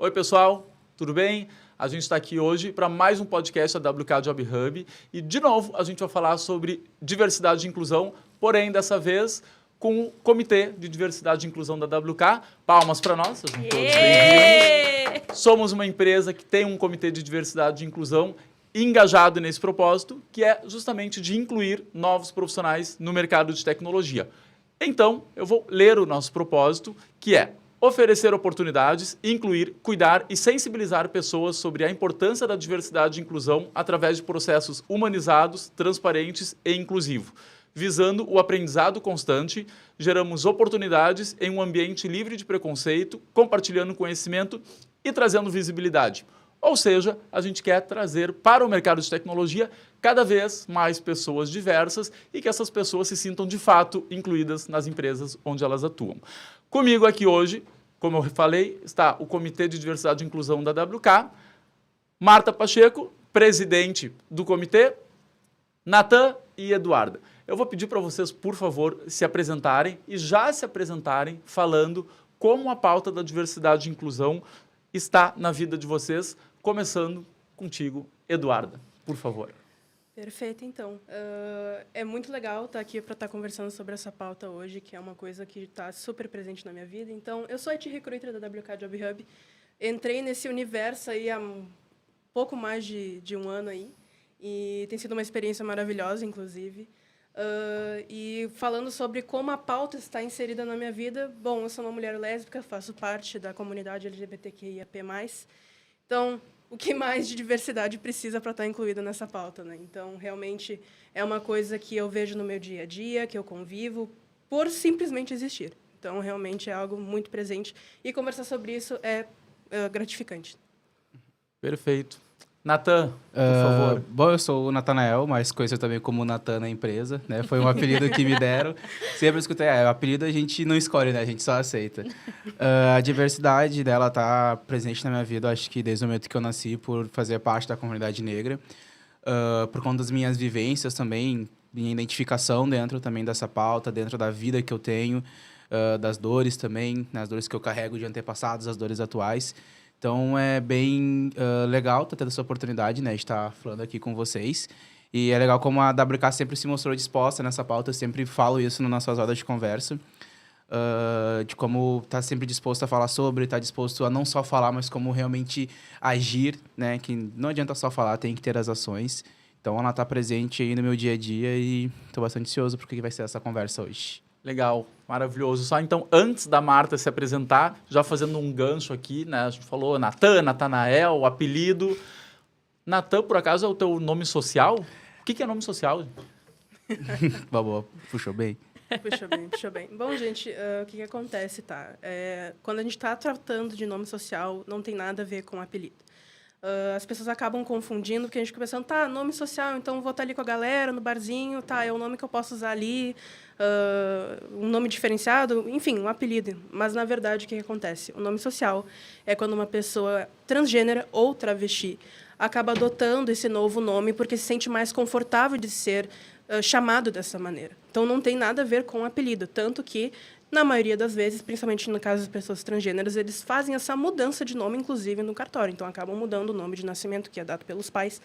Oi, pessoal, tudo bem? A gente está aqui hoje para mais um podcast da WK Job Hub e, de novo, a gente vai falar sobre diversidade e inclusão, porém, dessa vez, com o Comitê de Diversidade e Inclusão da WK. Palmas para nós, sejam todos bem-vindos. Somos uma empresa que tem um Comitê de Diversidade e Inclusão engajado nesse propósito, que é justamente de incluir novos profissionais no mercado de tecnologia. Então, eu vou ler o nosso propósito, que é oferecer oportunidades, incluir, cuidar e sensibilizar pessoas sobre a importância da diversidade e inclusão através de processos humanizados, transparentes e inclusivos. Visando o aprendizado constante, geramos oportunidades em um ambiente livre de preconceito, compartilhando conhecimento e trazendo visibilidade. Ou seja, a gente quer trazer para o mercado de tecnologia cada vez mais pessoas diversas e que essas pessoas se sintam de fato incluídas nas empresas onde elas atuam. Comigo aqui hoje, como eu falei, está o Comitê de Diversidade e Inclusão da WK, Marta Pacheco, presidente do comitê, Natan e Eduarda. Eu vou pedir para vocês, por favor, se apresentarem e já se apresentarem falando como a pauta da diversidade e inclusão está na vida de vocês, começando contigo, Eduarda, por favor. Perfeito, então. É muito legal estar aqui para estar conversando sobre essa pauta hoje, que é uma coisa que está super presente na minha vida. Então, eu sou IT Recruiter da WK Job Hub. Entrei nesse universo aí há pouco mais de um ano aí, e tem sido uma experiência maravilhosa, inclusive. E falando sobre como a pauta está inserida na minha vida, bom, eu sou uma mulher lésbica, faço parte da comunidade LGBTQIAP+. Então, o que mais de diversidade precisa para estar incluído nessa pauta, né? Então, realmente, é uma coisa que eu vejo no meu dia a dia, que eu convivo, por simplesmente existir. Então, realmente, é algo muito presente. E conversar sobre isso é gratificante. Perfeito. Natan, por favor. Bom, eu sou o Natanael, mas conhecido também como Natan na empresa, né? Foi um apelido que me deram. Sempre escutei, o apelido a gente não escolhe, né? A gente só aceita. A diversidade dela tá presente na minha vida, acho que desde o momento que eu nasci, por fazer parte da comunidade negra. Por conta das minhas vivências também, minha identificação dentro também dessa pauta, dentro da vida que eu tenho, das dores também, né? As dores que eu carrego de antepassados, as dores atuais. Então, é bem legal estar tendo essa oportunidade, né, de estar falando aqui com vocês. E é legal como a WK sempre se mostrou disposta nessa pauta. Eu sempre falo isso nas nossas rodas de conversa. De como está sempre disposto a falar sobre, está disposto a não só falar, mas como realmente agir, né? Que não adianta só falar, tem que ter as ações. Então, ela está presente aí no meu dia a dia e estou bastante ansioso por que vai ser essa conversa hoje. Legal, maravilhoso. Só então, antes da Marta se apresentar, já fazendo um gancho aqui, né? A gente falou Natan, Natanael, o apelido. Natan, por acaso, é o teu nome social? O que é nome social? Boa, puxou bem. Puxou bem. Bom, gente, o que acontece, tá? Quando a gente está tratando de nome social, não tem nada a ver com apelido. As pessoas acabam confundindo, porque a gente fica pensando, nome social, então vou estar ali com a galera, no barzinho, é o nome que eu posso usar ali, um nome diferenciado, enfim, um apelido. Mas, na verdade, o que acontece? O nome social é quando uma pessoa transgênera ou travesti acaba adotando esse novo nome porque se sente mais confortável de ser chamado dessa maneira. Então, não tem nada a ver com apelido, tanto que, na maioria das vezes, principalmente no caso das pessoas transgêneras, eles fazem essa mudança de nome, inclusive, no cartório. Então, acabam mudando o nome de nascimento, que é dado pelos pais,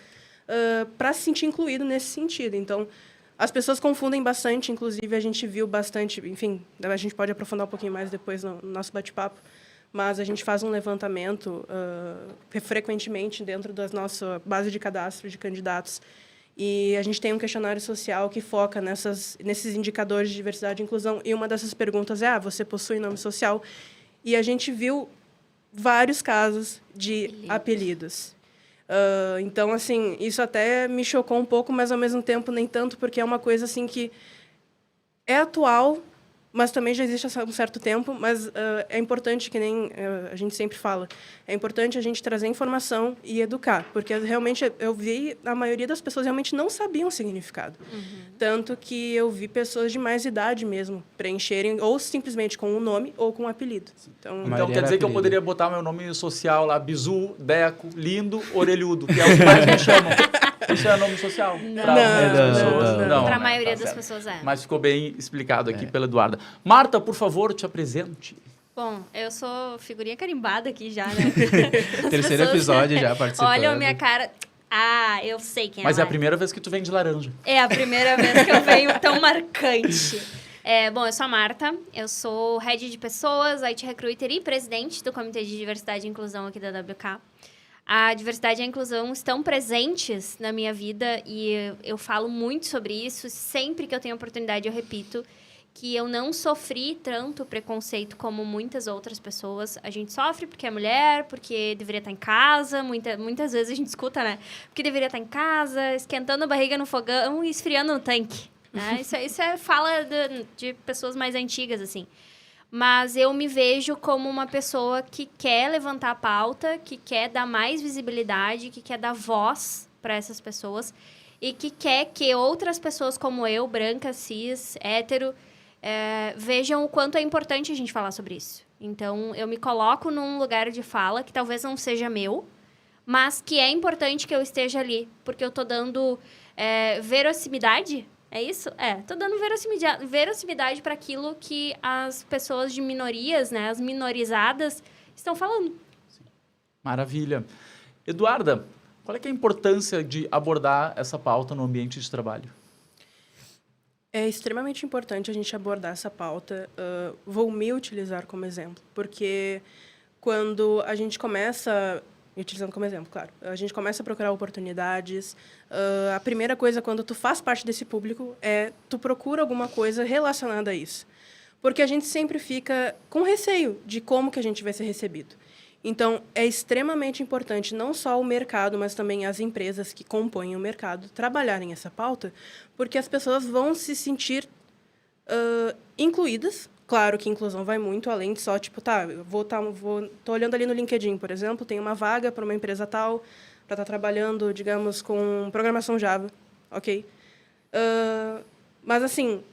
para se sentir incluído nesse sentido. Então, as pessoas confundem bastante, inclusive, a gente viu bastante, enfim, a gente pode aprofundar um pouquinho mais depois no nosso bate-papo, mas a gente faz um levantamento frequentemente dentro da nossa base de cadastro de candidatos. E a gente tem um questionário social que foca nesses indicadores de diversidade e inclusão. E uma dessas perguntas é, você possui nome social? E a gente viu vários casos de apelidos. Então, assim, isso até me chocou um pouco, mas, ao mesmo tempo, nem tanto, porque é uma coisa assim, que é atual, mas também já existe há um certo tempo, mas é importante, que nem a gente sempre fala, é importante a gente trazer informação e educar, porque realmente eu vi, a maioria das pessoas realmente não sabiam o significado. Tanto que eu vi pessoas de mais idade mesmo preencherem, ou simplesmente com um nome ou com um apelido. Então Quer dizer que eu poderia botar meu nome social lá, Bizu, Deco, Lindo, Orelhudo, que é o que mais me chamam. Isso é nome social? Não. Para a maioria das pessoas é. Mas ficou bem explicado aqui pela Eduarda. Marta, por favor, te apresente. Bom, eu sou figurinha carimbada aqui já, né? Terceiro episódio já participando. Olha a minha cara. Ah, eu sei quem Mas é ela a primeira vez que tu vem de laranja. É a primeira vez que eu venho tão marcante. Bom, eu sou a Marta, eu sou Head de Pessoas, IT Recruiter e presidente do Comitê de Diversidade e Inclusão aqui da WK. A diversidade e a inclusão estão presentes na minha vida e eu falo muito sobre isso. Sempre que eu tenho oportunidade, eu repito que eu não sofri tanto preconceito como muitas outras pessoas. A gente sofre porque é mulher, porque deveria estar em casa. Muitas vezes a gente escuta, né? Porque deveria estar em casa, esquentando a barriga no fogão e esfriando no tanque. Né? Isso é fala de pessoas mais antigas, assim. Mas eu me vejo como uma pessoa que quer levantar a pauta, que quer dar mais visibilidade, que quer dar voz para essas pessoas e que quer que outras pessoas como eu, branca, cis, hétero, vejam o quanto é importante a gente falar sobre isso. Então, eu me coloco num lugar de fala que talvez não seja meu, mas que é importante que eu esteja ali, porque eu tô dando verossimilidade. É isso? Tô dando verossimilidade para aquilo que as pessoas de minorias, né, as minorizadas, estão falando. Sim. Maravilha. Eduarda, qual é que é a importância de abordar essa pauta no ambiente de trabalho? É extremamente importante a gente abordar essa pauta. Vou me utilizar como exemplo, porque quando a gente começa, utilizando como exemplo, claro, a gente começa a procurar oportunidades, a primeira coisa quando tu faz parte desse público é tu procura alguma coisa relacionada a isso. Porque a gente sempre fica com receio de como que a gente vai ser recebido. Então, é extremamente importante não só o mercado, mas também as empresas que compõem o mercado trabalharem essa pauta, porque as pessoas vão se sentir incluídas. Claro que inclusão vai muito além de só, tipo, tô olhando ali no LinkedIn, por exemplo, tem uma vaga para uma empresa tal, para estar trabalhando, digamos, com programação Java, ok? Mas, assim,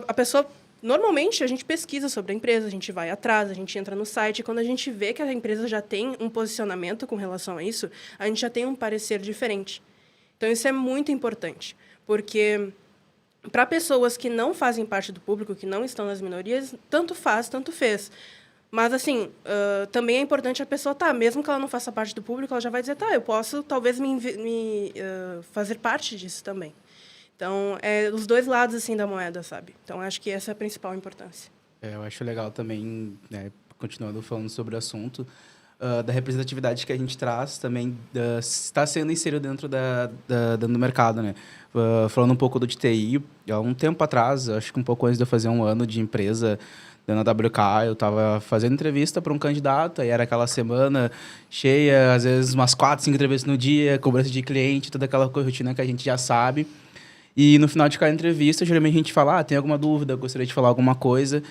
a pessoa... Normalmente, a gente pesquisa sobre a empresa, a gente vai atrás, a gente entra no site, e quando a gente vê que a empresa já tem um posicionamento com relação a isso, a gente já tem um parecer diferente. Então, isso é muito importante, porque para pessoas que não fazem parte do público, que não estão nas minorias, tanto faz, tanto fez. Mas, assim, também é importante a pessoa, mesmo que ela não faça parte do público, ela já vai dizer, eu posso, talvez, fazer parte disso também. Então, os dois lados, assim, da moeda, sabe? Então, acho que essa é a principal importância. Eu acho legal também, né, continuando falando sobre o assunto, da representatividade que a gente traz também, está sendo inserido dentro do mercado, né? Falando um pouco do TI, há um tempo atrás, acho que um pouco antes de eu fazer um ano de empresa na WK, eu estava fazendo entrevista para um candidato, aí era aquela semana cheia, às vezes umas 4, 5 entrevistas no dia, cobrança de cliente, toda aquela rotina que a gente já sabe. E no final de cada entrevista, geralmente a gente fala, tem alguma dúvida, gostaria de falar alguma coisa.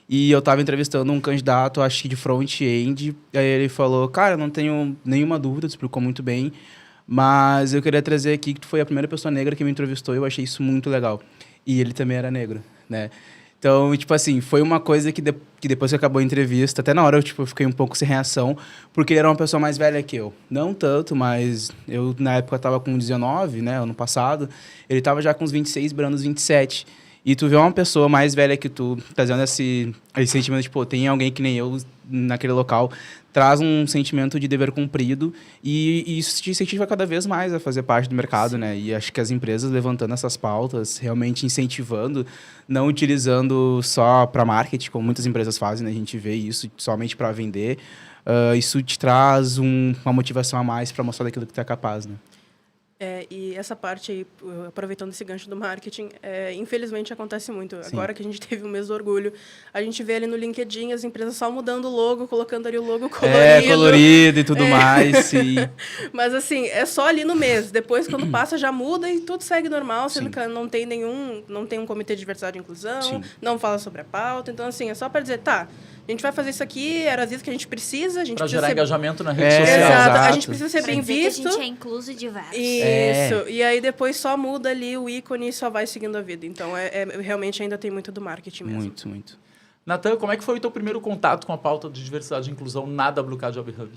E eu estava entrevistando um candidato, acho que de front-end, aí ele falou, cara, eu não tenho nenhuma dúvida, tu explicou muito bem, mas eu queria trazer aqui que tu foi a primeira pessoa negra que me entrevistou e eu achei isso muito legal. E ele também era negro, né? Então, tipo assim, foi uma coisa que depois que acabou a entrevista, até na hora eu fiquei um pouco sem reação, porque ele era uma pessoa mais velha que eu. Não tanto, mas eu na época estava com 19, né, ano passado, ele estava já com uns 26, beirando uns 27. E tu vê uma pessoa mais velha que tu, trazendo esse sentimento de, tem alguém que nem eu naquele local, traz um sentimento de dever cumprido e isso te incentiva cada vez mais a fazer parte do mercado, né? E acho que as empresas levantando essas pautas, realmente incentivando, não utilizando só para marketing, como muitas empresas fazem, né? A gente vê isso somente para vender. Isso te traz uma motivação a mais para mostrar daquilo que tu é capaz, né? E essa parte aí, aproveitando esse gancho do marketing, infelizmente acontece muito. Sim. Agora que a gente teve o mês do orgulho, a gente vê ali no LinkedIn as empresas só mudando o logo, colocando ali o logo colorido. Colorido e tudo mais, sim. Mas assim, é só ali no mês. Depois, quando passa, já muda e tudo segue normal, sendo que não tem um comitê de diversidade e inclusão, sim, não fala sobre a pauta. Então, assim, é só para dizer, a gente vai fazer isso aqui, era isso que a gente precisa. Para gerar engajamento na rede social. Exato. A gente precisa ser bem visto. A gente é incluso e diverso. Isso. E aí depois só muda ali o ícone e só vai seguindo a vida. Então, realmente ainda tem muito do marketing mesmo. Muito, muito. Natan, como é que foi o teu primeiro contato com a pauta de diversidade e inclusão na WK Job Hub?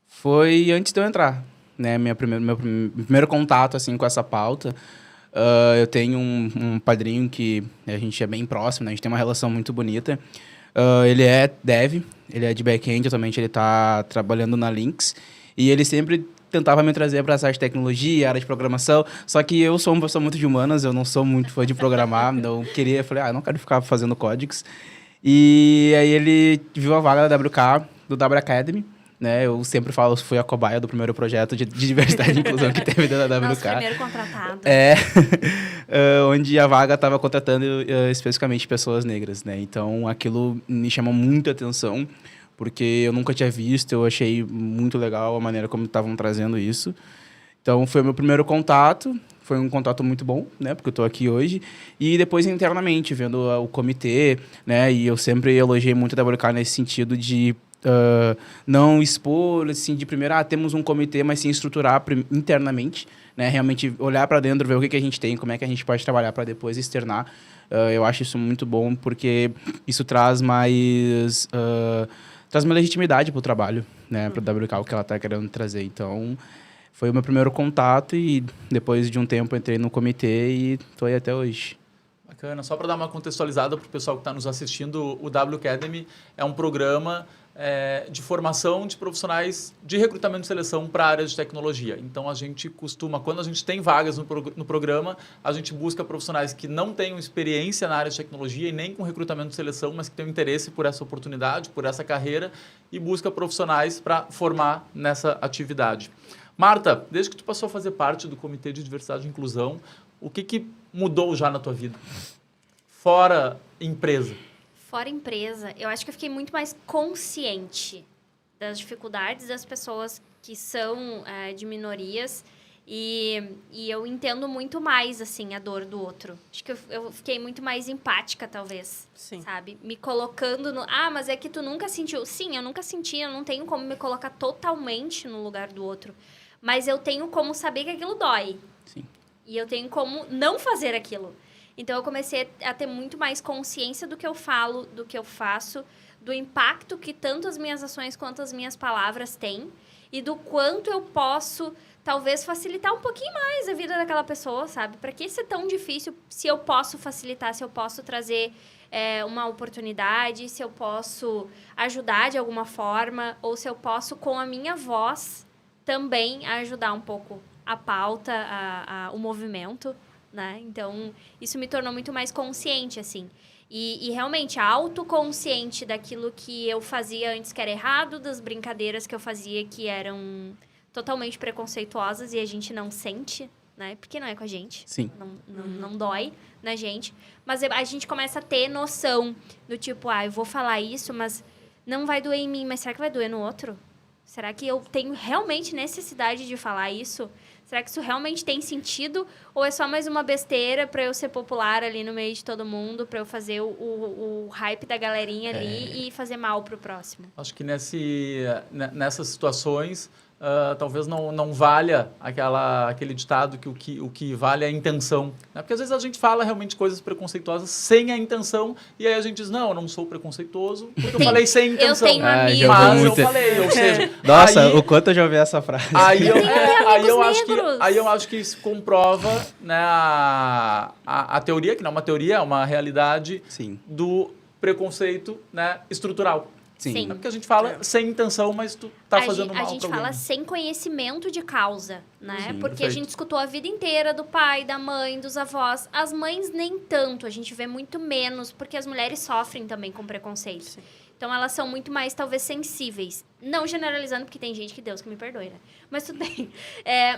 Foi antes de eu entrar, né? Meu primeiro contato, assim, com essa pauta. Eu tenho um padrinho que a gente é bem próximo, né? A gente tem uma relação muito bonita. Ele é dev, ele é de back-end, atualmente ele está trabalhando na Lynx. E ele sempre tentava me trazer para essa área de tecnologia, área de programação. Só que eu sou uma pessoa muito de humanas, eu não sou muito fã de programar. Não queria, falei, eu não quero ficar fazendo códigos. E aí ele viu a vaga da WK, do W Academy. Né? Eu sempre falo, fui a cobaia do primeiro projeto de diversidade e inclusão que teve dentro da WK. Nosso primeiro contratado. Onde a vaga estava contratando especificamente pessoas negras, né? Então, aquilo me chamou muita atenção, porque eu nunca tinha visto, eu achei muito legal a maneira como estavam trazendo isso. Então, foi o meu primeiro contato, foi um contato muito bom, né? Porque eu estou aqui hoje. E depois, internamente, vendo o comitê, né? E eu sempre elogiei muito a WK nesse sentido de não expor, assim, de primeiro, temos um comitê, mas sim estruturar internamente, né? Realmente olhar para dentro, ver o que a gente tem, como é que a gente pode trabalhar para depois externar. Eu acho isso muito bom, porque isso traz mais legitimidade para o trabalho, né? Para o WK, o que ela está querendo trazer. Então, foi o meu primeiro contato e depois de um tempo entrei no comitê e estou aí até hoje. Bacana. Só para dar uma contextualizada para o pessoal que está nos assistindo, o W Academy é um programa de formação de profissionais de recrutamento e seleção para a área de tecnologia. Então, a gente costuma, quando a gente tem vagas no programa, a gente busca profissionais que não tenham experiência na área de tecnologia e nem com recrutamento e seleção, mas que tenham interesse por essa oportunidade, por essa carreira, e busca profissionais para formar nessa atividade. Marta, desde que tu passou a fazer parte do Comitê de Diversidade e Inclusão, o que mudou já na tua vida? Fora empresa. Fora empresa, eu acho que eu fiquei muito mais consciente das dificuldades das pessoas que são de minorias e eu entendo muito mais, assim, a dor do outro. Acho que eu fiquei muito mais empática, talvez, Sim. sabe? Me colocando no... mas é que tu nunca sentiu. Sim, eu nunca senti, eu não tenho como me colocar totalmente no lugar do outro. Mas eu tenho como saber que aquilo dói. Sim. E eu tenho como não fazer aquilo. Então, eu comecei a ter muito mais consciência do que eu falo, do que eu faço, do impacto que tanto as minhas ações quanto as minhas palavras têm e do quanto eu posso, talvez, facilitar um pouquinho mais a vida daquela pessoa, sabe? Para que ser tão difícil se eu posso facilitar, se eu posso trazer uma oportunidade, se eu posso ajudar de alguma forma ou se eu posso, com a minha voz, também ajudar um pouco a pauta, o movimento, né? Então, isso me tornou muito mais consciente, assim. E realmente, autoconsciente daquilo que eu fazia antes que era errado, das brincadeiras que eu fazia que eram totalmente preconceituosas e a gente não sente, né? Porque não é com a gente. Sim. Não dói na gente. Mas a gente começa a ter noção do tipo, eu vou falar isso, mas não vai doer em mim, mas será que vai doer no outro? Será que eu tenho realmente necessidade de falar isso? Será que isso realmente tem sentido? Ou é só mais uma besteira para eu ser popular ali no meio de todo mundo, para eu fazer o hype da galerinha ali e fazer mal pro próximo? Acho que nessas situações, talvez não valha aquele ditado que o que vale é a intenção. Né? Porque às vezes a gente fala realmente coisas preconceituosas sem a intenção, e aí a gente diz, eu não sou preconceituoso, porque eu falei sem intenção. Eu tenho amigos. Mas eu falei, ou seja... Nossa, aí, o quanto eu já ouvi essa frase. Aí negros. eu acho que isso comprova, né, a teoria, que não é uma teoria, é uma realidade. Sim. Do preconceito, né, estrutural. Sim. É porque a gente fala sem intenção, mas tu tá fazendo mal A gente pra alguém. fala sem conhecimento de causa, né? Sim, porque perfeito. a gente escutou a vida inteira do pai, da mãe, dos avós. As mães nem tanto, a gente vê muito menos, porque as mulheres sofrem também com preconceito. Sim. Então, elas são muito mais, talvez, sensíveis. Não generalizando, porque tem gente que Deus que me perdoe, né? Mas tudo bem.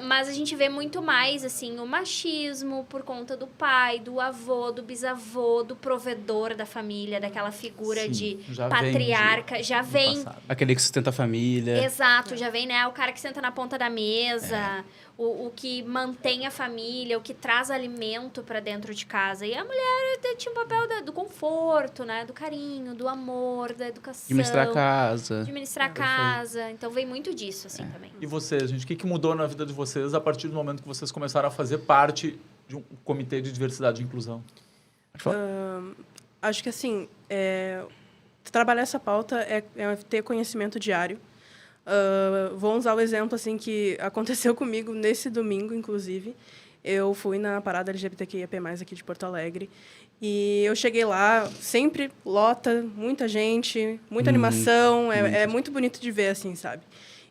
Mas a gente vê muito mais, assim, o machismo por conta do pai, do avô, do bisavô, do provedor da família, daquela figura Sim, de já patriarca. Já do vem... passado. Aquele que sustenta a família. Exato, já vem, né? O cara que senta na ponta da mesa, o que mantém a família, o que traz alimento para dentro de casa. E a mulher tinha um papel do conforto, né? Do carinho, do amor, da educação. Administrar a casa. Administrar a casa. Então, vem muito disso, assim, também. E vocês, gente, o que mudou na vida de vocês a partir do momento que vocês começaram a fazer parte de um comitê de diversidade e inclusão? Acho que, assim, trabalhar essa pauta é ter conhecimento diário. Vou usar o exemplo assim que aconteceu comigo nesse domingo, inclusive. eu fui na parada LGBTQIAP+, aqui de Porto Alegre. E eu cheguei lá, sempre lota, muita gente, muita animação. É muito bonito de ver, assim, sabe?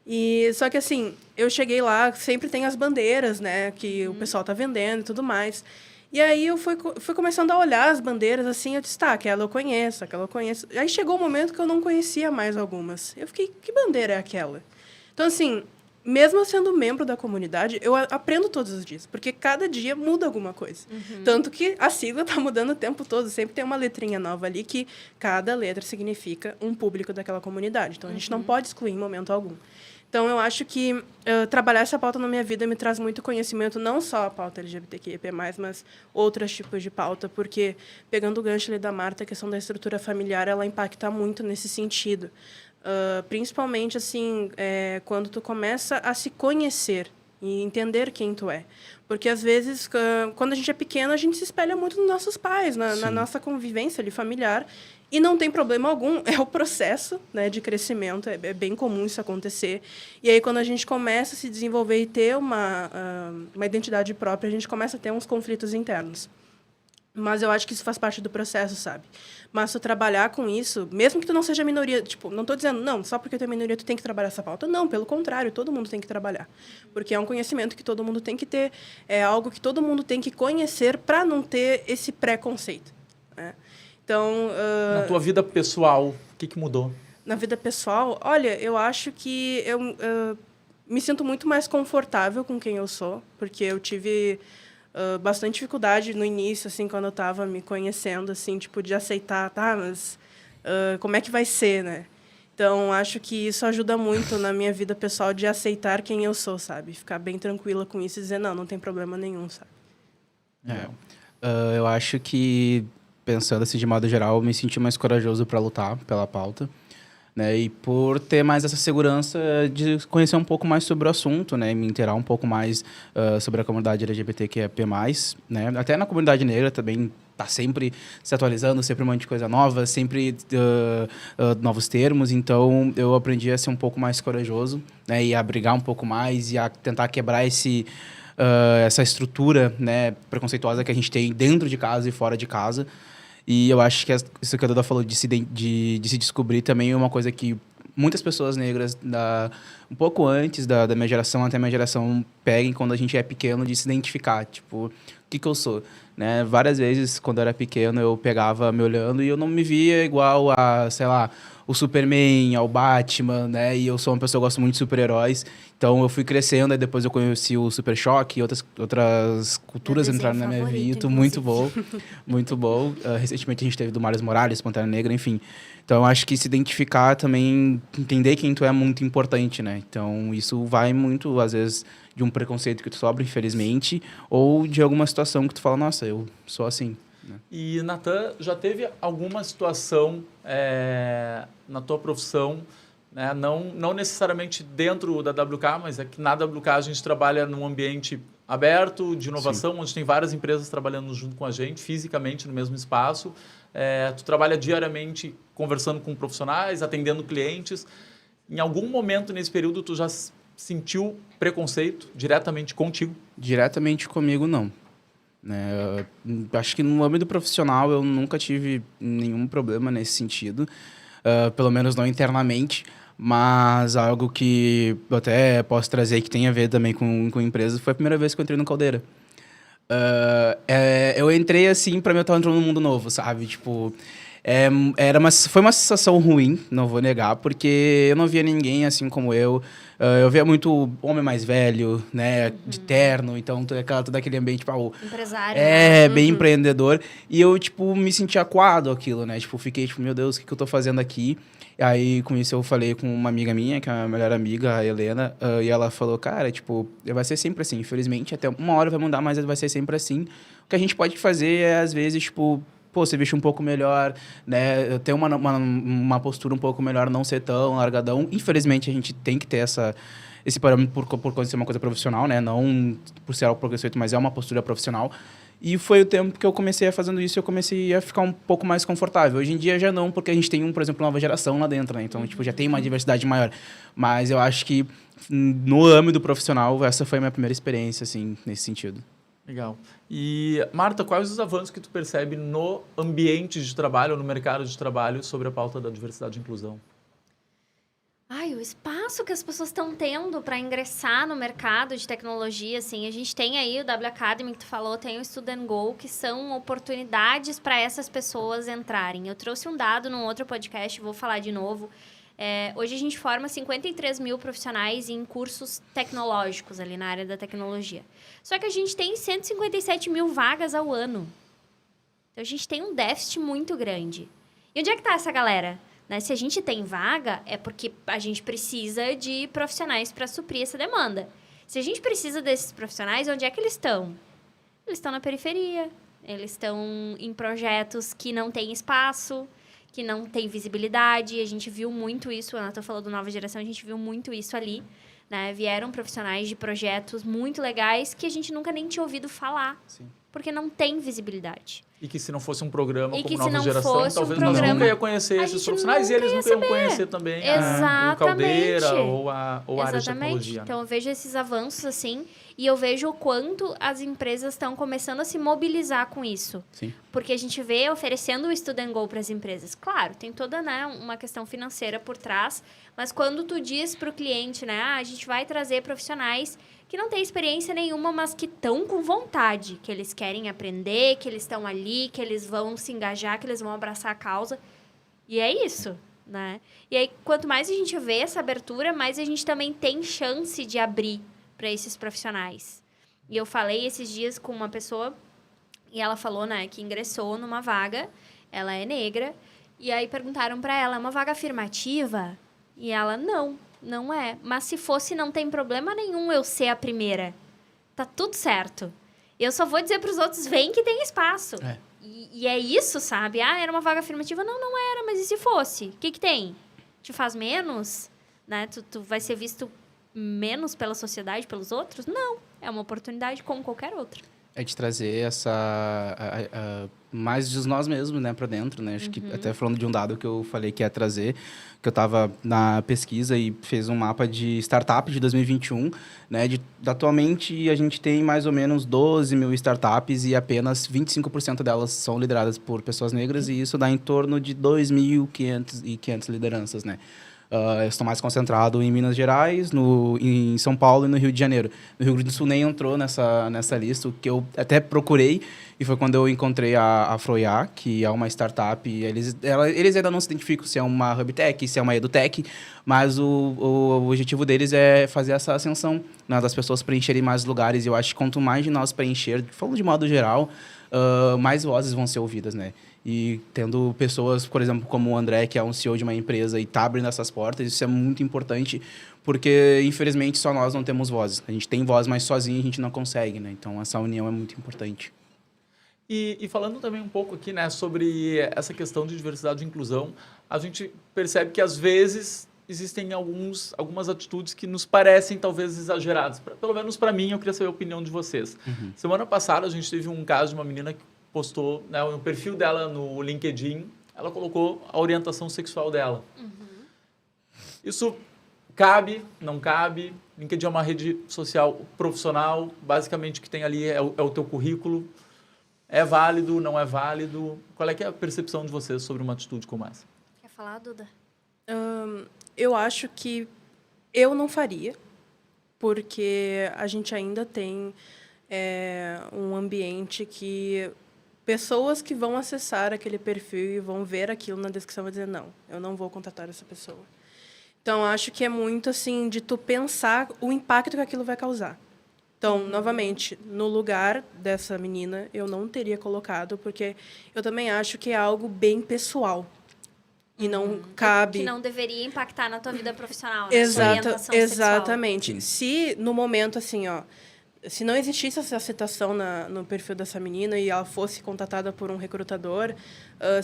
E só que, assim, eu cheguei lá, sempre tem as bandeiras, né? Que o pessoal tá vendendo e tudo mais. E aí eu fui começando a olhar as bandeiras, assim, eu disse, tá, aquela eu conheço, aquela eu conheço. Aí chegou um momento que eu não conhecia mais algumas. Eu fiquei, que bandeira é aquela? Então, assim, mesmo eu sendo membro da comunidade, eu aprendo todos os dias, porque cada dia muda alguma coisa. Tanto que a sigla está mudando o tempo todo, sempre tem uma letrinha nova ali que cada letra significa um público daquela comunidade. Então, a gente não pode excluir em momento algum. Então, eu acho que trabalhar essa pauta na minha vida me traz muito conhecimento, não só a pauta LGBTQIA+, mas outros tipos de pauta, porque, pegando o gancho ali da Marta, a questão da estrutura familiar, ela impacta muito nesse sentido. Principalmente, assim, quando tu começa a se conhecer e entender quem tu é. Porque, às vezes, quando a gente é pequeno, a gente se espelha muito nos nossos pais, na nossa convivência ali, familiar. E não tem problema algum, é o processo, né, de crescimento, é bem comum isso acontecer. E aí, quando a gente começa a se desenvolver e ter uma identidade própria, a gente começa a ter uns conflitos internos. Mas eu acho que isso faz parte do processo, sabe? Mas tu trabalhar com isso, mesmo que tu não seja minoria, tipo, não estou dizendo, não, só porque tu é minoria tu tem que trabalhar essa pauta. Não, pelo contrário, todo mundo tem que trabalhar. Porque é um conhecimento que todo mundo tem que ter, é algo que todo mundo tem que conhecer para não ter esse preconceito, né? Então, Na tua vida pessoal, o que mudou? Na vida pessoal, olha, eu acho que eu me sinto muito mais confortável com quem eu sou, porque eu tive bastante dificuldade no início, assim, quando eu estava me conhecendo, assim, tipo, de aceitar, tá, mas como é que vai ser, né? Então, acho que isso ajuda muito na minha vida pessoal de aceitar quem eu sou, sabe? Ficar bem tranquila com isso e dizer, não tem problema nenhum, sabe? Eu acho que, pensando assim de modo geral, eu me senti mais corajoso para lutar pela pauta, né? E por ter mais essa segurança de conhecer um pouco mais sobre o assunto, né? E me inteirar um pouco mais sobre a comunidade LGBTQIA+, né? Até na comunidade negra também tá sempre se atualizando, sempre um monte de coisa nova, sempre novos termos. Então, eu aprendi a ser um pouco mais corajoso, né? E a brigar um pouco mais e a tentar quebrar essa estrutura, né, preconceituosa que a gente tem dentro de casa e fora de casa. E eu acho que isso que a Duda falou de se descobrir também é uma coisa que muitas pessoas negras, um pouco antes da minha geração até a minha geração, peguem quando a gente é pequeno, de se identificar. Tipo, o que eu sou? Né? Várias vezes, quando eu era pequeno, eu pegava me olhando e eu não me via igual a, sei lá, o Superman, ao Batman, né? E eu sou uma pessoa que gosta muito de super-heróis. Então, eu fui crescendo, aí depois eu conheci o Super Choque e outras culturas entraram na minha vida. Muito bom, muito bom. Recentemente, a gente teve do Miles Morales, Pantera Negra, enfim. Então, eu acho que se identificar também, entender quem tu é muito importante, né? Então, isso vai muito, às vezes, de um preconceito que tu sofre, infelizmente, ou de alguma situação que tu fala, nossa, eu sou assim. Né? E, Natan, já teve alguma situação na tua profissão, né? Não necessariamente dentro da WK, mas é que na WK a gente trabalha num ambiente aberto, de inovação, onde tem várias empresas trabalhando junto com a gente, fisicamente no mesmo espaço. Tu trabalha diariamente conversando com profissionais, atendendo clientes. Em algum momento nesse período, tu já sentiu preconceito diretamente contigo? Diretamente comigo, não. Né? Acho que no âmbito profissional eu nunca tive nenhum problema nesse sentido, pelo menos não internamente, mas algo que eu até posso trazer que tem a ver também com empresas foi a primeira vez que eu entrei no Caldeira. Eu entrei assim, pra mim eu tava entrando num mundo novo, sabe? Tipo, foi uma sensação ruim, não vou negar, porque eu não via ninguém assim como eu. Eu via muito homem mais velho, né, de terno, então todo aquele ambiente, tipo, empresário. Né? Bem empreendedor. E eu, tipo, me senti acuado aquilo, né? Tipo, fiquei, tipo, meu Deus, o que eu tô fazendo aqui? E aí, com isso, eu falei com uma amiga minha, que é a minha melhor amiga, a Helena, e ela falou, cara, tipo, vai ser sempre assim, infelizmente, até uma hora vai mudar, mas vai ser sempre assim. O que a gente pode fazer é, às vezes, tipo, você vestir um pouco melhor, né? Ter uma postura um pouco melhor, não ser tão largadão. Infelizmente, a gente tem que ter esse parâmetro por ser uma coisa profissional, né? Não por ser algo preconceito, mas é uma postura profissional. E foi o tempo que eu comecei a fazendo isso, eu comecei a ficar um pouco mais confortável. Hoje em dia já não, porque a gente tem, por exemplo, uma nova geração lá dentro, né? Então, tipo, já tem uma diversidade maior. Mas eu acho que no âmbito profissional, essa foi a minha primeira experiência, assim, nesse sentido. Legal. E, Marta, quais os avanços que tu percebe no ambiente de trabalho, no mercado de trabalho, sobre a pauta da diversidade e inclusão? Ai, o espaço que as pessoas estão tendo para ingressar no mercado de tecnologia, assim, a gente tem aí o W Academy que tu falou, tem o Student Go, que são oportunidades para essas pessoas entrarem. Eu trouxe um dado num outro podcast, vou falar de novo. Hoje a gente forma 53 mil profissionais em cursos tecnológicos ali na área da tecnologia. Só que a gente tem 157 mil vagas ao ano. Então a gente tem um déficit muito grande. E onde é que está essa galera? Né? Se a gente tem vaga, é porque a gente precisa de profissionais para suprir essa demanda. Se a gente precisa desses profissionais, onde é que eles estão? Eles estão na periferia, eles estão em projetos que não têm espaço, que não têm visibilidade. A gente viu muito isso, eu estou falando nova geração, a gente viu muito isso ali. Né? Vieram profissionais de projetos muito legais que a gente nunca nem tinha ouvido falar. Sim. Porque não tem visibilidade. E que se não fosse um programa E como que se Nova não Geração, fosse talvez um nós programa, nunca ia conhecer a esses gente profissionais e nunca eles ia nunca iam saber. conhecer também o Exatamente. Caldeira ou a área de Exatamente. tecnologia. Né? Então, eu vejo esses avanços, assim, e eu vejo o quanto as empresas estão começando a se mobilizar com isso. Sim. Porque a gente vê oferecendo o Student Go para as empresas. Claro, tem toda, né, uma questão financeira por trás, mas quando tu diz para o cliente, né, a gente vai trazer profissionais que não têm experiência nenhuma, mas que estão com vontade, que eles querem aprender, que eles estão ali, que eles vão se engajar, que eles vão abraçar a causa. E é isso, né? E aí, quanto mais a gente vê essa abertura, mais a gente também tem chance de abrir para esses profissionais. E eu falei esses dias com uma pessoa, e ela falou, né, que ingressou numa vaga, ela é negra, e aí perguntaram para ela, é uma vaga afirmativa? E ela, não é. Mas se fosse, não tem problema nenhum eu ser a primeira. Tá tudo certo. Eu só vou dizer pros outros, vem que tem espaço. É. E é isso, sabe? Ah, era uma vaga afirmativa? Não era, mas e se fosse? O que tem? Te faz menos? Né? Tu vai ser visto menos pela sociedade, pelos outros? Não. É uma oportunidade como qualquer outra. É de trazer mais de nós mesmos, né, para dentro, né? Acho que até falando de um dado que eu falei que ia trazer, que eu estava na pesquisa e fez um mapa de startup de 2021, né? Atualmente a gente tem mais ou menos 12 mil startups e apenas 25% delas são lideradas por pessoas negras e isso dá em torno de 2.500 lideranças, né? Eu estou mais concentrado em Minas Gerais, em São Paulo e no Rio de Janeiro. No Rio Grande do Sul nem entrou nessa lista, o que eu até procurei, e foi quando eu encontrei a Froiá, que é uma startup. Eles ainda não se identificam se é uma HubTech, se é uma EduTech, mas o objetivo deles é fazer essa ascensão, né, das pessoas preencherem mais lugares. E eu acho que quanto mais de nós preencher, falando de modo geral, mais vozes vão ser ouvidas, né? E tendo pessoas, por exemplo, como o André, que é um CEO de uma empresa e está abrindo essas portas, isso é muito importante, porque, infelizmente, só nós não temos vozes. A gente tem voz, mas sozinho a gente não consegue, né? Então, essa união é muito importante. E falando também um pouco aqui, né, sobre essa questão de diversidade e inclusão, a gente percebe que, às vezes, existem algumas atitudes que nos parecem, talvez, exageradas. Pelo menos para mim, eu queria saber a opinião de vocês. Semana passada, a gente teve um caso de uma menina que postou, né, no perfil dela no LinkedIn, ela colocou a orientação sexual dela. Isso cabe, não cabe? LinkedIn é uma rede social profissional, basicamente o que tem ali é o teu currículo. É válido, não é válido? Qual é que é a percepção de vocês sobre uma atitude como essa? Quer falar, Duda? Eu acho que eu não faria, porque a gente ainda tem um ambiente que pessoas que vão acessar aquele perfil e vão ver aquilo na descrição vão dizer, não, eu não vou contratar essa pessoa. Então, acho que é muito assim de tu pensar o impacto que aquilo vai causar. Então, novamente, no lugar dessa menina, eu não teria colocado, porque eu também acho que é algo bem pessoal. E não cabe... Que não deveria impactar na tua vida profissional, né? Sua orientação Exatamente. Se no momento, assim, se não existisse essa citação no perfil dessa menina e ela fosse contatada por um recrutador,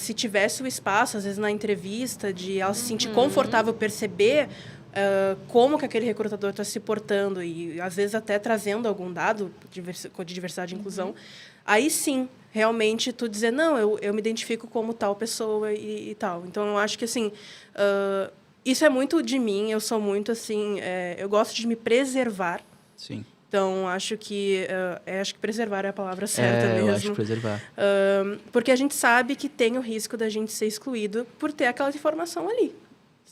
se tivesse o espaço, às vezes na entrevista, de ela se sentir confortável, perceber como que aquele recrutador está se portando e, às vezes, até trazendo algum dado de diversidade e inclusão, aí sim, realmente, tu dizer, não, eu me identifico como tal pessoa e tal. Então, eu acho que, assim, isso é muito de mim, eu sou muito, assim, eu gosto de me preservar. Sim. Então, acho que preservar é a palavra certa mesmo. Eu acho que preservar. Porque a gente sabe que tem o risco da gente ser excluído por ter aquela informação ali,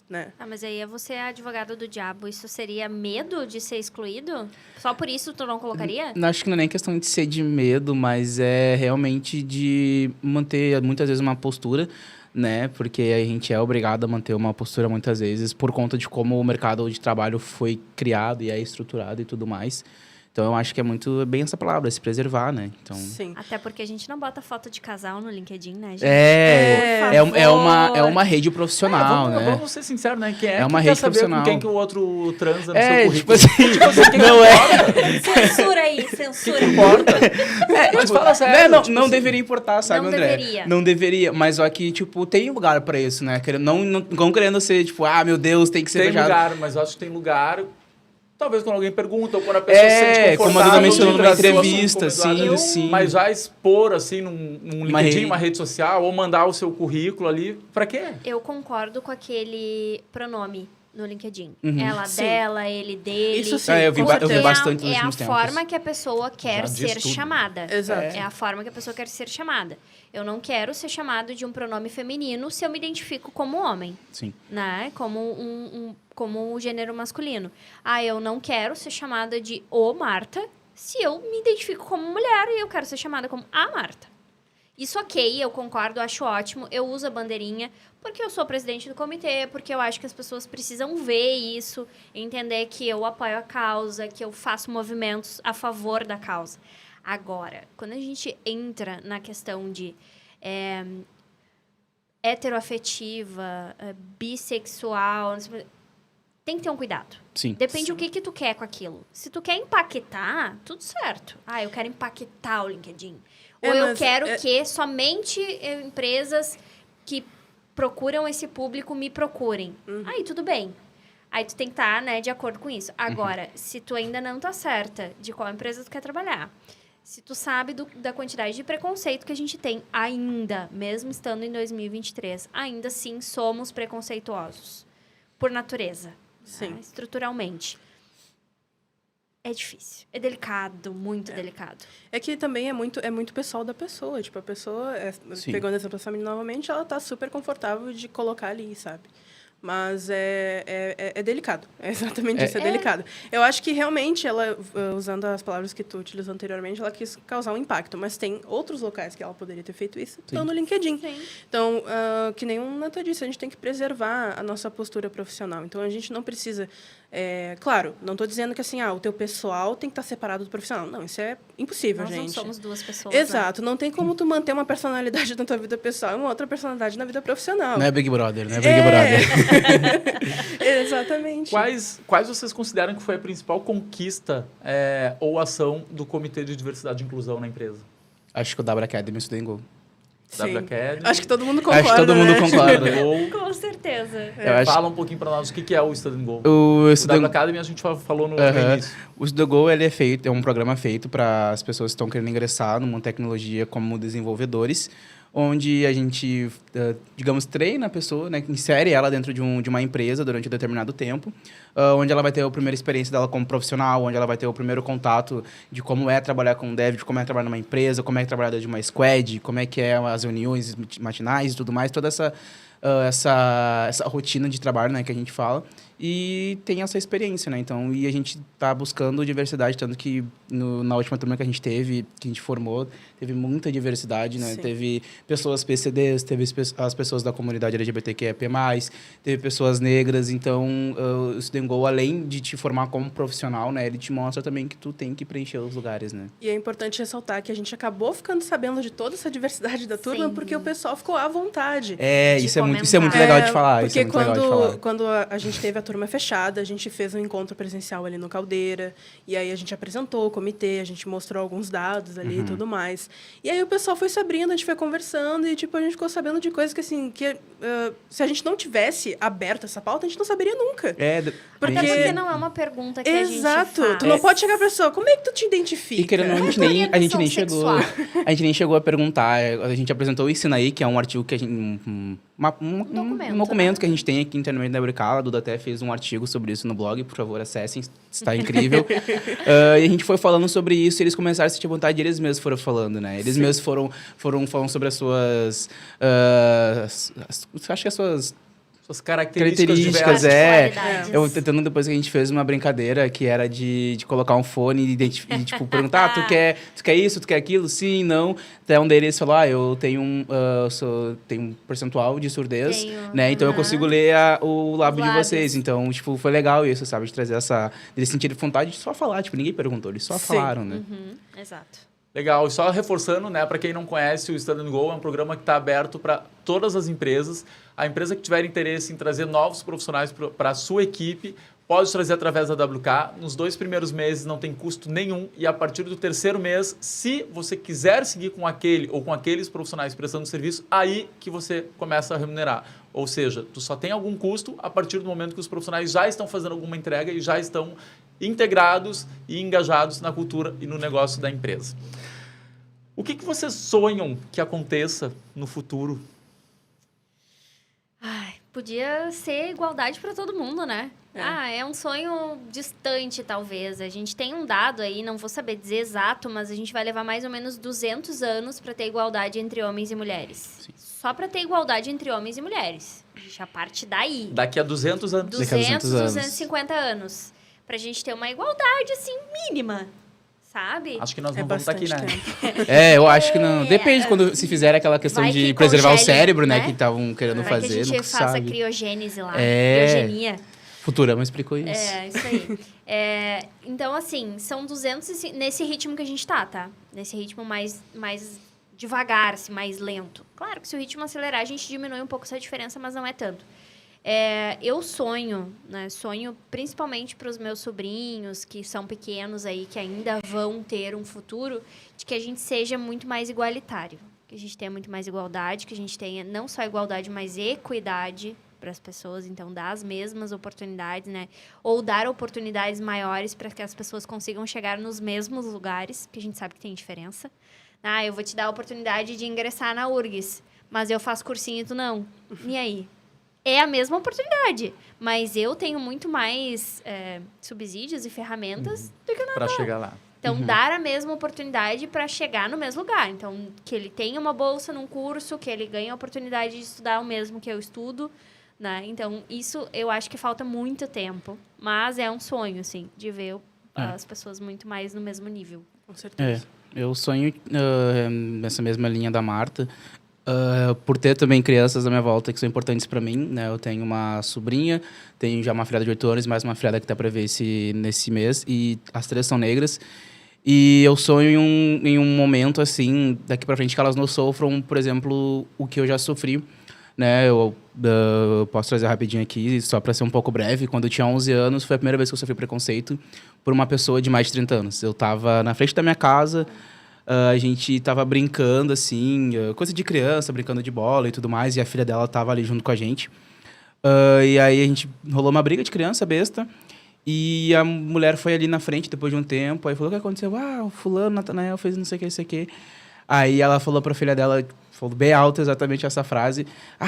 né? Ah, mas aí você é advogado do diabo. Isso seria medo de ser excluído? Só por isso tu não colocaria? Não, acho que não é nem questão de ser de medo, mas é realmente de manter, muitas vezes, uma postura, né? Porque a gente é obrigado a manter uma postura, muitas vezes, por conta de como o mercado de trabalho foi criado e é estruturado e tudo mais. Então, eu acho que é muito bem essa palavra, se preservar, né? Então, Sim. Até porque a gente não bota foto de casal no LinkedIn, né, gente? é uma rede profissional, né? Vamos ser sinceros, né? Quem É uma que rede quer saber profissional. com quem que o outro transa no É, seu tipo currículo? assim, quem não importa? Censura aí, censura. Que importa? Mas fala sério. Não, tipo não assim, deveria importar, sabe, não André? deveria. Não deveria, mas só que, tipo, tem lugar pra isso, né? Não querendo ser, tipo, meu Deus, tem que ser Tem beijado. lugar, mas eu acho que tem lugar... Talvez quando alguém pergunta ou quando a pessoa se sente confortável... como a Duda mencionou de numa trazer o assunto entrevista, como sim, Eduardo, sim. Mas já expor, assim, num Uma LinkedIn, rede. uma rede social, ou mandar o seu currículo ali, pra quê? Eu concordo com aquele pronome no LinkedIn. Uhum. Ela, Sim. dela, ele, dele. Isso sim, eu vi com ba- eu vi certeza. bastante nos É a últimos tempos. forma que a pessoa quer Já diz ser tudo. chamada. Exato. É a forma que a pessoa quer ser chamada. Eu não quero ser chamado de um pronome feminino se eu me identifico como homem, Sim. né? Como um gênero masculino. Eu não quero ser chamada de o Marta se eu me identifico como mulher e eu quero ser chamada como a Marta. Isso ok, eu concordo, acho ótimo. Eu uso a bandeirinha porque eu sou presidente do comitê, porque eu acho que as pessoas precisam ver isso, entender que eu apoio a causa, que eu faço movimentos a favor da causa. Agora, quando a gente entra na questão de heteroafetiva, bissexual, não sei, tem que ter um cuidado. Sim. Depende do que tu quer com aquilo. Se tu quer empaquetar, tudo certo. Eu quero empaquetar o LinkedIn. Ou eu quero que somente empresas que procuram esse público me procurem. Aí tudo bem. Aí tu tem que estar, né, de acordo com isso. Agora, se tu ainda não tá certa de qual empresa tu quer trabalhar, se tu sabe da quantidade de preconceito que a gente tem ainda, mesmo estando em 2023, ainda assim somos preconceituosos. Por natureza. Sim. Né? Estruturalmente. É difícil. É delicado, muito delicado. É que também é muito pessoal da pessoa. Tipo, a pessoa, Sim. pegando essa pessoa novamente, ela tá super confortável de colocar ali, sabe? Mas é delicado. É exatamente isso, é delicado. Eu acho que realmente ela, usando as palavras que tu utilizou anteriormente, ela quis causar um impacto. Mas tem outros locais que ela poderia ter feito isso, estão no LinkedIn. Sim. Então, que nem o Natan disse, a gente tem que preservar a nossa postura profissional. Então, a gente não precisa... claro, não estou dizendo que assim, o teu pessoal tem que estar separado do profissional. Não, isso é impossível, Nós gente. não somos duas pessoas. Exato. Não tem como tu manter uma personalidade na tua vida pessoal e uma outra personalidade na vida profissional. Não é Big Brother, né? Big Brother. Exatamente. Quais vocês consideram que foi a principal conquista ou ação do Comitê de Diversidade e Inclusão na empresa? Acho que o W Academy estudou em Gol. Sim. W Academy. Acho que todo mundo concorda, Acho que todo mundo né? concorda. Gol. Com certeza. Eu acho Fala um pouquinho para nós o que é o Student Goal. o O Estudou W Academy a gente falou no início. O Estudou Go, ele é um programa feito para as pessoas que estão querendo ingressar numa tecnologia como desenvolvedores, onde a gente, digamos, treina a pessoa, né, insere ela dentro de uma empresa durante um determinado tempo, onde ela vai ter a primeira experiência dela como profissional, onde ela vai ter o primeiro contato de como é trabalhar com dev, de como é trabalhar numa empresa, como é trabalhar dentro de uma squad, como é que é as reuniões matinais e tudo mais, toda essa rotina de trabalho, né, que a gente fala, e tem essa experiência, né? Então, e a gente está buscando diversidade, tanto que na última turma que a gente formou, teve muita diversidade, né? Sim. Teve pessoas PCDs, teve as pessoas da comunidade LGBTQIA+, teve pessoas negras. Então, o Student Go, além de te formar como profissional, né, ele te mostra também que tu tem que preencher os lugares, né? E é importante ressaltar que a gente acabou ficando sabendo de toda essa diversidade da turma Sim. porque o pessoal ficou à vontade. Isso é muito comentar. legal de falar. Porque isso é muito legal de falar. quando a gente teve a turma fechada, a gente fez um encontro presencial ali no Caldeira, e aí a gente apresentou o comitê, a gente mostrou alguns dados ali e tudo mais. E aí o pessoal foi se abrindo, a gente foi conversando, e tipo, a gente ficou sabendo de coisas que, assim, se a gente não tivesse aberto essa pauta, a gente não saberia nunca. Até porque não é uma pergunta que Exato. a gente faz. Tu não pode chegar pra pessoa, como é que tu te identifica? E querendo ou não, a gente nem chegou. Orientação A gente nem chegou a perguntar. A gente apresentou o Ensina Aí, que é um artigo que um documento que a gente tem aqui internamente da WK. A Duda até fez um artigo sobre isso no blog, por favor, acessem, está incrível. E a gente foi falando sobre isso e eles começaram a sentir vontade e eles mesmos foram falando, né? Eles mesmos foram falando sobre as suas... acho que as suas... Suas características Características, diversas. Eu tentando, depois que a gente fez uma brincadeira que era de colocar um fone e tipo, perguntar, tu quer isso, tu quer aquilo? Sim, não. Até um deles falou, eu tenho tenho um percentual de surdez, né? Então eu consigo ler o lábio de vocês. Então, tipo, foi legal isso, sabe? De trazer eles sentiram vontade de só falar. Tipo, ninguém perguntou, eles só falaram, né? Exato. Legal, e só reforçando, né, para quem não conhece, o Stand & Go é um programa que está aberto para todas as empresas. A empresa que tiver interesse em trazer novos profissionais para a sua equipe, pode trazer através da WK. Nos 2 primeiros meses não tem custo nenhum e a partir do 3º mês, se você quiser seguir com aquele ou com aqueles profissionais prestando serviço, aí que você começa a remunerar. Ou seja, tu só tem algum custo a partir do momento que os profissionais já estão fazendo alguma entrega e já estão integrados e engajados na cultura e no negócio da empresa. O que vocês sonham que aconteça no futuro? Podia ser igualdade para todo mundo, né? É um sonho distante, talvez. A gente tem um dado aí, não vou saber dizer exato, mas a gente vai levar mais ou menos 200 anos para ter igualdade entre homens e mulheres. Sim. Só para ter igualdade entre homens e mulheres. A gente já parte daí. Daqui a 200 anos. 250 anos. Pra gente ter uma igualdade, assim, mínima. Sabe? Acho que nós não vamos estar aqui, né? Eu acho que não. Depende quando se fizer aquela questão de preservar o cérebro, né? Que estavam querendo fazer. Que a gente faça sabe. Criogênese lá. Criogenia. Futurama explicou isso. Isso aí. Então, assim, são 200 nesse ritmo que a gente tá? Nesse ritmo mais devagar, assim, mais lento. Claro que se o ritmo acelerar, a gente diminui um pouco essa diferença, mas não é tanto. Eu sonho, né? Sonho principalmente para os meus sobrinhos, que são pequenos aí, que ainda vão ter um futuro, de que a gente seja muito mais igualitário. Que a gente tenha muito mais igualdade, que a gente tenha não só igualdade, mas equidade para as pessoas. Então, dar as mesmas oportunidades, né? Ou dar oportunidades maiores para que as pessoas consigam chegar nos mesmos lugares, que a gente sabe que tem diferença. Eu vou te dar a oportunidade de ingressar na URGS, mas eu faço cursinho e tu não. E aí? É a mesma oportunidade, mas eu tenho muito mais subsídios e ferramentas do que o Natan. Para chegar lá. Então, dar a mesma oportunidade para chegar no mesmo lugar. Então, que ele tenha uma bolsa num curso, que ele ganhe a oportunidade de estudar o mesmo que eu estudo, né? Então, isso eu acho que falta muito tempo, mas é um sonho, assim, de ver as pessoas muito mais no mesmo nível. Com certeza. Eu sonho nessa mesma linha da Marta. Por ter também crianças à minha volta que são importantes para mim, né? Eu tenho uma sobrinha, tenho já uma filhada de 8 anos, mais uma filhada que está para ver nesse mês, e as 3 são negras. E eu sonho em um momento, assim, daqui para frente, que elas não sofram, por exemplo, o que eu já sofri, né? Eu posso trazer rapidinho aqui, só para ser um pouco breve. Quando eu tinha 11 anos, foi a primeira vez que eu sofri preconceito por uma pessoa de mais de 30 anos. Eu estava na frente da minha casa, a gente tava brincando, assim, coisa de criança, brincando de bola e tudo mais, e a filha dela tava ali junto com a gente. E aí a gente rolou uma briga de criança besta, e a mulher foi ali na frente depois de um tempo, aí falou: o que aconteceu? O fulano, Natanael, fez não sei o que, isso aqui. Aí ela falou pra filha dela, falou bem alto exatamente essa frase: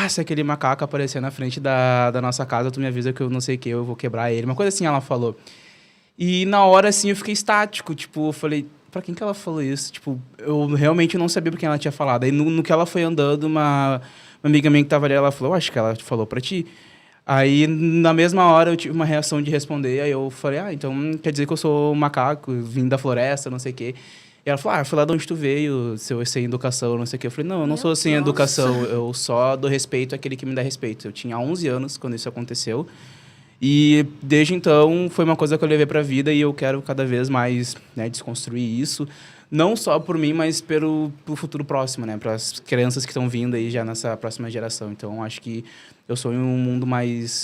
se aquele macaco aparecer na frente da nossa casa, tu me avisa que eu não sei o que, eu vou quebrar ele. Uma coisa assim ela falou. E na hora, assim, eu fiquei estático, tipo, eu falei: pra quem que ela falou isso? Tipo, eu realmente não sabia pra quem ela tinha falado. Aí, no que ela foi andando, uma amiga minha que tava ali, ela falou: acho que ela falou pra ti. Aí, na mesma hora, eu tive uma reação de responder. Aí eu falei: então quer dizer que eu sou um macaco, vim da floresta, não sei o quê. E ela falou: foi lá de onde tu veio, sem educação, não sei o quê. Eu falei: não, eu não sou sem educação, eu só dou respeito àquele que me dá respeito. Eu tinha 11 anos quando isso aconteceu. E desde então foi uma coisa que eu levei para a vida e eu quero cada vez mais, né, desconstruir isso, não só por mim, mas pelo futuro próximo, né, para as crianças que estão vindo aí já nessa próxima geração. Então acho que eu sonho um mundo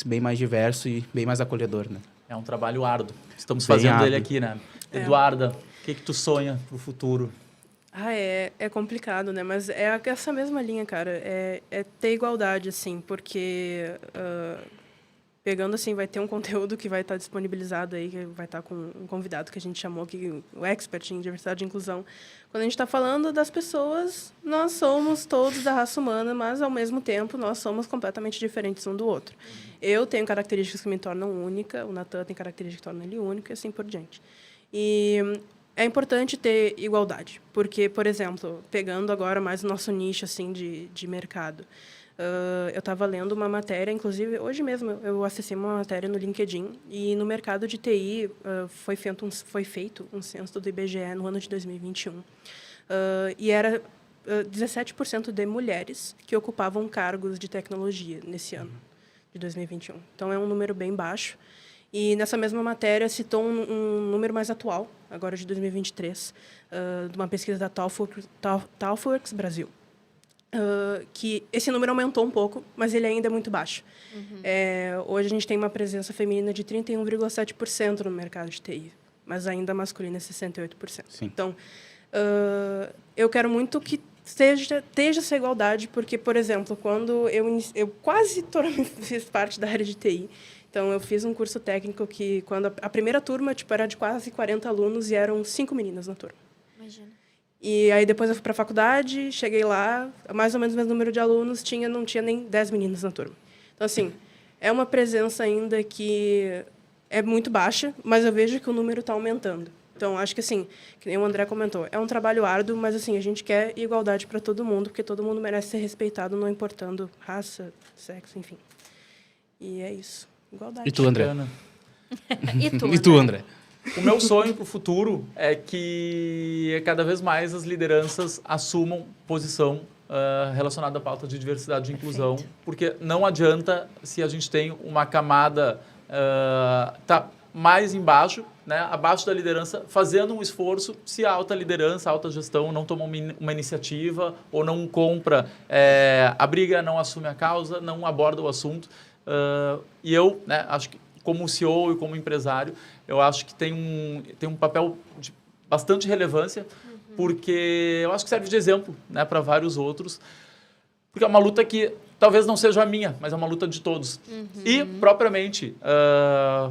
bem mais diverso e bem mais acolhedor, né? É um trabalho árduo. Estamos fazendo ele aqui, né? Eduarda, o que tu sonha pro futuro? É complicado, né? Mas é essa mesma linha, cara. É ter igualdade, assim, porque pegando assim, vai ter um conteúdo que vai estar disponibilizado aí, que vai estar com um convidado que a gente chamou aqui, o expert em diversidade e inclusão. Quando a gente está falando das pessoas, nós somos todos da raça humana, mas, ao mesmo tempo, nós somos completamente diferentes um do outro. Eu tenho características que me tornam única, o Natan tem características que tornam ele único, e assim por diante. E é importante ter igualdade, porque, por exemplo, pegando agora mais o nosso nicho assim, de mercado, eu estava lendo uma matéria, inclusive, hoje mesmo eu acessei uma matéria no LinkedIn, e no mercado de TI foi feito um censo do IBGE no ano de 2021. E era 17% de mulheres que ocupavam cargos de tecnologia nesse ano de 2021. Então, é um número bem baixo. E, nessa mesma matéria, citou um número mais atual, agora de 2023, de uma pesquisa da TalkWorks Brasil. Que esse número aumentou um pouco, mas ele ainda é muito baixo. Hoje a gente tem uma presença feminina de 31,7% no mercado de TI, mas ainda masculina é 68%. Sim. Então, eu quero muito que esteja essa igualdade, porque, por exemplo, quando eu quase fiz parte da área de TI, então eu fiz um curso técnico que, quando a primeira turma era de quase 40 alunos e eram 5 meninas na turma. Imagina. E aí depois eu fui para a faculdade, cheguei lá, mais ou menos o mesmo número de alunos, não tinha nem 10 meninas na turma. Então, assim, é uma presença ainda que é muito baixa, mas eu vejo que o número está aumentando. Então, acho que, assim, que nem o André comentou, é um trabalho árduo, mas, assim, a gente quer igualdade para todo mundo, porque todo mundo merece ser respeitado, não importando raça, sexo, enfim. E é isso. Igualdade. E tu, André? E tu, André? O meu sonho para o futuro é que cada vez mais as lideranças assumam posição relacionada à pauta de diversidade e inclusão, porque não adianta se a gente tem uma camada tá mais embaixo, né, abaixo da liderança, fazendo um esforço, se a alta liderança, a alta gestão não toma uma iniciativa ou não compra a briga, não assume a causa, não aborda o assunto. E eu, né, acho que como CEO e como empresário, eu acho que tem um papel de bastante relevância, porque eu acho que serve de exemplo, né, para vários outros, porque é uma luta que talvez não seja a minha, mas é uma luta de todos. E, propriamente,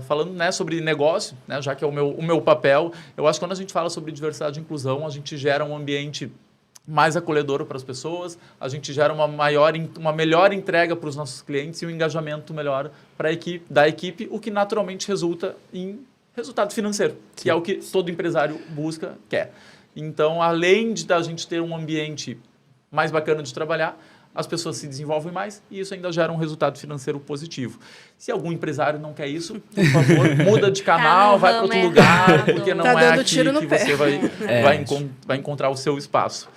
falando, né, sobre negócio, né, já que é o meu papel, eu acho que quando a gente fala sobre diversidade e inclusão, a gente gera um ambiente mais acolhedor para as pessoas, a gente gera uma melhor entrega para os nossos clientes e um engajamento melhor da equipe, o que naturalmente resulta em resultado financeiro, que é o que todo empresário quer. Então, além de a gente ter um ambiente mais bacana de trabalhar, as pessoas se desenvolvem mais e isso ainda gera um resultado financeiro positivo. Se algum empresário não quer isso, por favor, muda de canal, vai para outro lugar, porque não é aqui que você vai encontrar o seu espaço.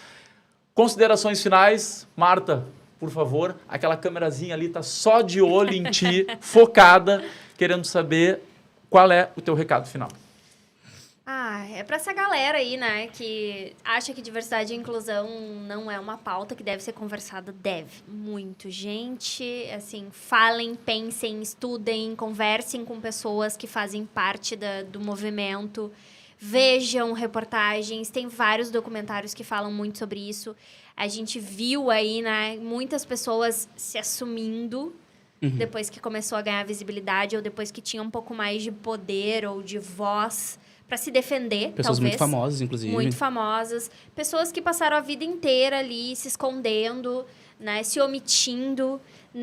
Considerações finais, Marta, por favor. Aquela câmerazinha ali está só de olho em ti, focada, querendo saber qual é o teu recado final. É para essa galera aí, né, que acha que diversidade e inclusão não é uma pauta que deve ser conversada. Deve. Muito. Gente, assim, falem, pensem, estudem, conversem com pessoas que fazem parte do movimento. Vejam reportagens, tem vários documentários que falam muito sobre isso. A gente viu aí, né, muitas pessoas se assumindo depois que começou a ganhar visibilidade ou depois que tinha um pouco mais de poder ou de voz para se defender, pessoas talvez. muito famosas, inclusive. Muito famosas. Pessoas que passaram a vida inteira ali se escondendo, né, se omitindo,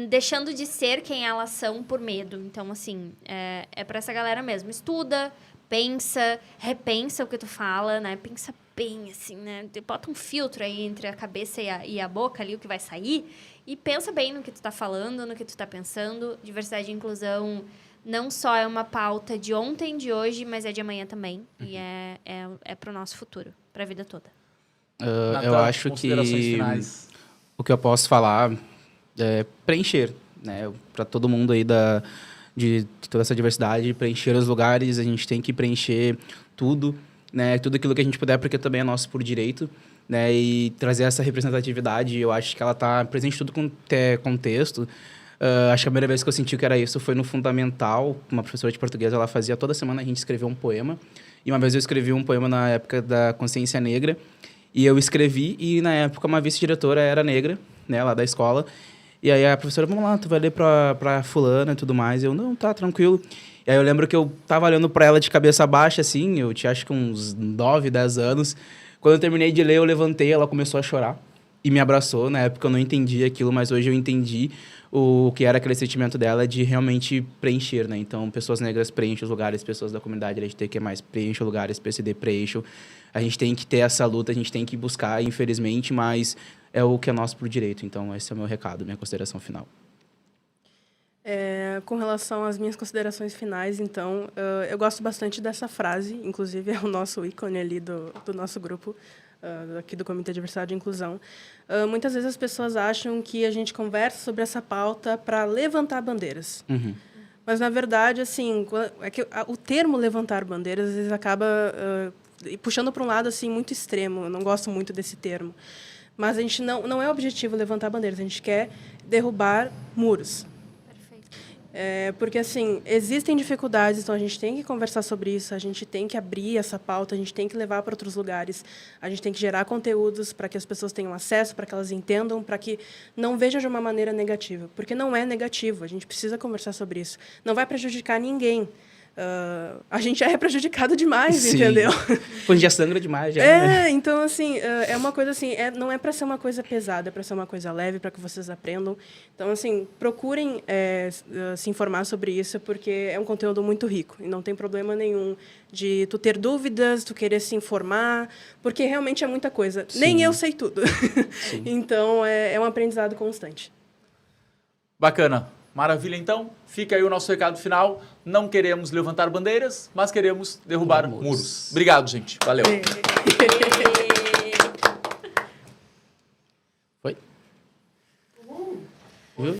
deixando de ser quem elas são por medo. Então, assim, é para essa galera mesmo. Estuda, pensa, repensa o que tu fala, né? Pensa bem, assim, né? Bota um filtro aí entre a cabeça e a boca ali, o que vai sair. E pensa bem no que tu tá falando, no que tu tá pensando. Diversidade e inclusão não só é uma pauta de ontem, de hoje, mas é de amanhã também. E é pro nosso futuro, pra vida toda. Eu acho que finais. O que eu posso falar é preencher, né? Para todo mundo aí de toda essa diversidade, preencher os lugares, a gente tem que preencher tudo, né? Tudo aquilo que a gente puder, porque também é nosso por direito, né? E trazer essa representatividade, eu acho que ela está presente em tudo quanto é contexto. Acho que a primeira vez que eu senti que era isso foi no Fundamental. Uma professora de português, ela fazia toda semana a gente escreveu um poema. E uma vez eu escrevi um poema na época da Consciência Negra. E eu escrevi, e na época uma vice-diretora era negra, né, lá da escola. E aí a professora, vamos lá, tu vai ler pra fulana e tudo mais. Eu, não, tá, tranquilo. E aí eu lembro que eu tava olhando pra ela de cabeça baixa, assim, eu tinha acho que uns 9, 10 anos. Quando eu terminei de ler, eu levantei, ela começou a chorar e me abraçou. Na época eu não entendi aquilo, mas hoje eu entendi o que era aquele sentimento dela de realmente preencher, né? Então, pessoas negras preenchem os lugares, pessoas da comunidade LGBTQ+, preenchem lugares, PCD preenchem. A gente tem que ter essa luta, a gente tem que buscar, infelizmente, mas é o que é nosso por direito. Então, esse é o meu recado, minha consideração final. Com relação às minhas considerações finais, então, eu gosto bastante dessa frase, inclusive é o nosso ícone ali do nosso grupo, aqui do Comitê de Diversidade e Inclusão. Muitas vezes as pessoas acham que a gente conversa sobre essa pauta para levantar bandeiras. Uhum. Mas, na verdade, assim, é que o termo levantar bandeiras, às vezes, acaba puxando para um lado assim, muito extremo. Eu não gosto muito desse termo. Mas a gente não é o objetivo levantar bandeiras, a gente quer derrubar muros. Porque, assim, existem dificuldades, então a gente tem que conversar sobre isso, a gente tem que abrir essa pauta, a gente tem que levar para outros lugares, a gente tem que gerar conteúdos para que as pessoas tenham acesso, para que elas entendam, para que não vejam de uma maneira negativa. Porque não é negativo, a gente precisa conversar sobre isso. Não vai prejudicar ninguém. A gente já é prejudicado demais, Sim. entendeu? Pô, já sangra demais, já. Né? Então, assim, é uma coisa assim, não é para ser uma coisa pesada, é para ser uma coisa leve, para que vocês aprendam. Então, assim, procurem se informar sobre isso, porque é um conteúdo muito rico e não tem problema nenhum de tu ter dúvidas, tu querer se informar, porque realmente é muita coisa. Sim. Nem eu sei tudo. Então, é um aprendizado constante. Bacana. Maravilha, então. Fica aí o nosso recado final. Não queremos levantar bandeiras, mas queremos derrubar muros. Obrigado, gente. Valeu. Foi?